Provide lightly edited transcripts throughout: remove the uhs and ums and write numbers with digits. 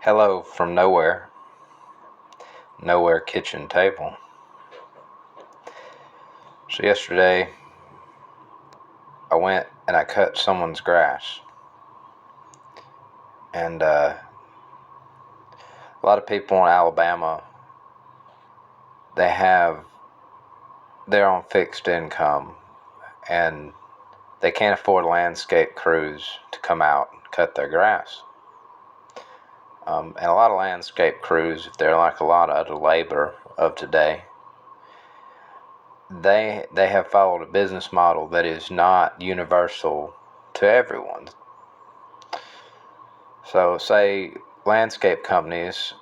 Hello from nowhere kitchen table. So yesterday I went and I cut someone's grass, and a lot of people in Alabama, they have their own fixed income, and they can't afford landscape crews to come out and cut their grass. And a lot of landscape crews, if they're like a lot of other labor of today, they have followed a business model that is not universal to everyone. So say landscape companies,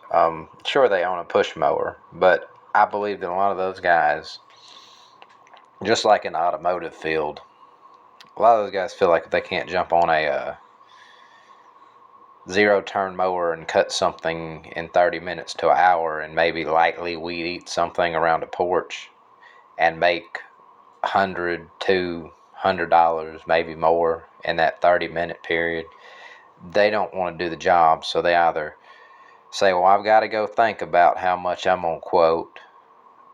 sure they own a push mower, but I believe that a lot of those guys, just like in the automotive field, a lot of those guys feel like if they can't jump on a zero-turn mower and cut something in 30 minutes to an hour and maybe lightly weed eat something around a porch and make $100 maybe more in that 30-minute period, they don't want to do the job. So they either say, well, I've got to go think about how much I'm going to quote,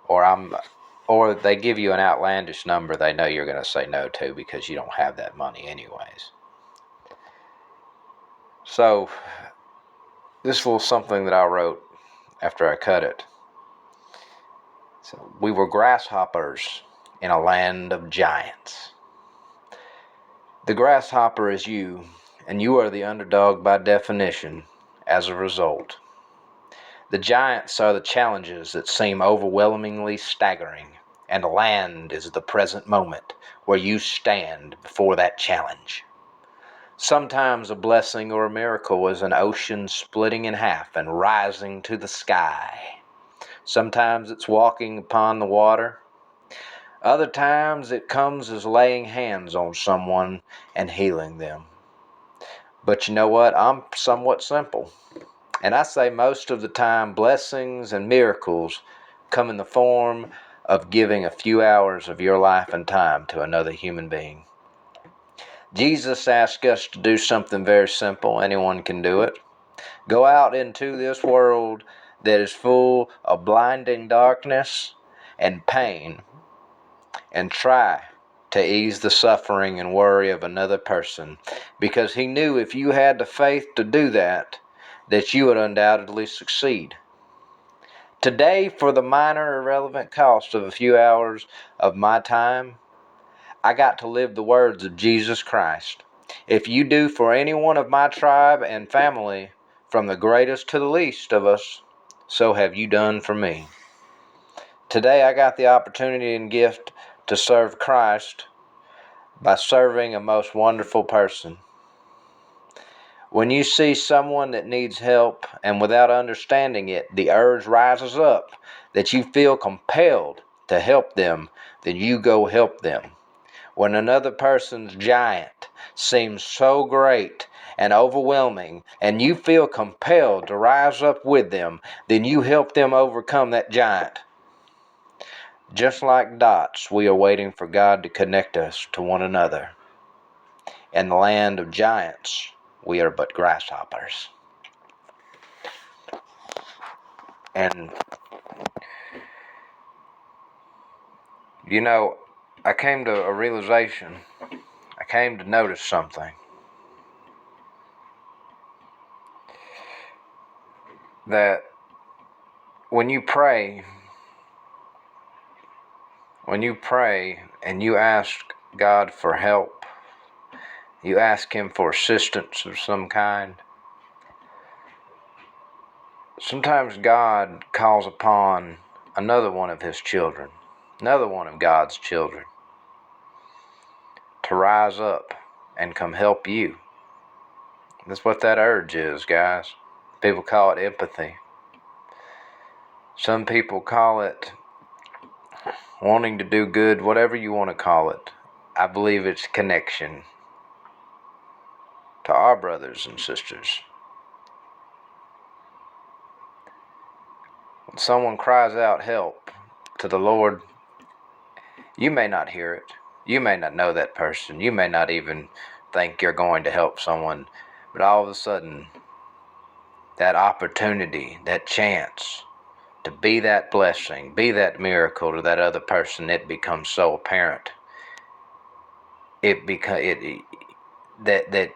or they give you an outlandish number they know you're going to say no to because you don't have that money anyways. So this was something that I wrote after I cut it. So we were grasshoppers in a land of giants. The grasshopper is you, and you are the underdog by definition as a result. The giants are the challenges that seem overwhelmingly staggering, and land is the present moment where you stand before that challenge. Sometimes a blessing or a miracle is an ocean splitting in half and rising to the sky. Sometimes it's walking upon the water. Other times it comes as laying hands on someone and healing them. But you know what? I'm somewhat simple. And I say most of the time blessings and miracles come in the form of giving a few hours of your life and time to another human being. Jesus asked us to do something very simple. Anyone can do it. Go out into this world that is full of blinding darkness and pain and try to ease the suffering and worry of another person, because he knew if you had the faith to do that you would undoubtedly succeed. Today, for the minor irrelevant cost of a few hours of my time, I got to live the words of Jesus Christ. If you do for any one of my tribe and family, from the greatest to the least of us, so have you done for me. Today I got the opportunity and gift to serve Christ by serving a most wonderful person. When you see someone that needs help and without understanding it, the urge rises up that you feel compelled to help them, then you go help them. When another person's giant seems so great and overwhelming and you feel compelled to rise up with them, then you help them overcome that giant. Just like dots, we are waiting for God to connect us to one another. In the land of giants, we are but grasshoppers. And, you know, I came to a realization. I came to notice something. That when you pray and you ask God for help, you ask Him for assistance of some kind, sometimes God calls upon another one of His children, another one of God's children, to rise up and come help you. That's what that urge is, guys. People call it empathy. Some people call it wanting to do good, whatever you want to call it. I believe it's connection to our brothers and sisters. When someone cries out help to the Lord, you may not hear it. You may not know that person. You may not even think you're going to help someone. But all of a sudden, that opportunity, that chance to be that blessing, be that miracle to that other person, it becomes so apparent. That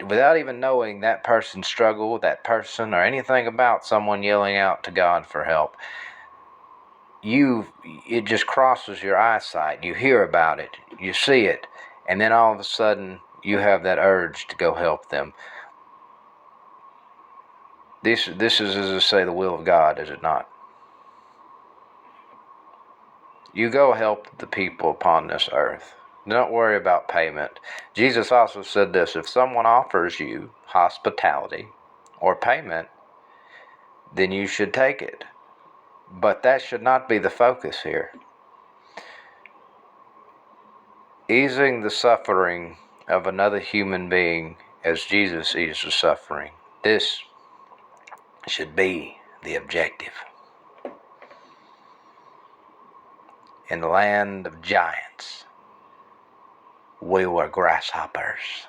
without even knowing that person's struggle, that person, or anything about someone yelling out to God for help, it just crosses your eyesight. You hear about it, you see it, and then all of a sudden you have that urge to go help them. This is, as I say, the will of God, is it not? You go help the people upon this earth. Don't worry about payment. Jesus also said this: if someone offers you hospitality or payment, then you should take it. But that should not be the focus here. Easing the suffering of another human being as Jesus eased the suffering, this should be the objective. In the land of giants, we were grasshoppers.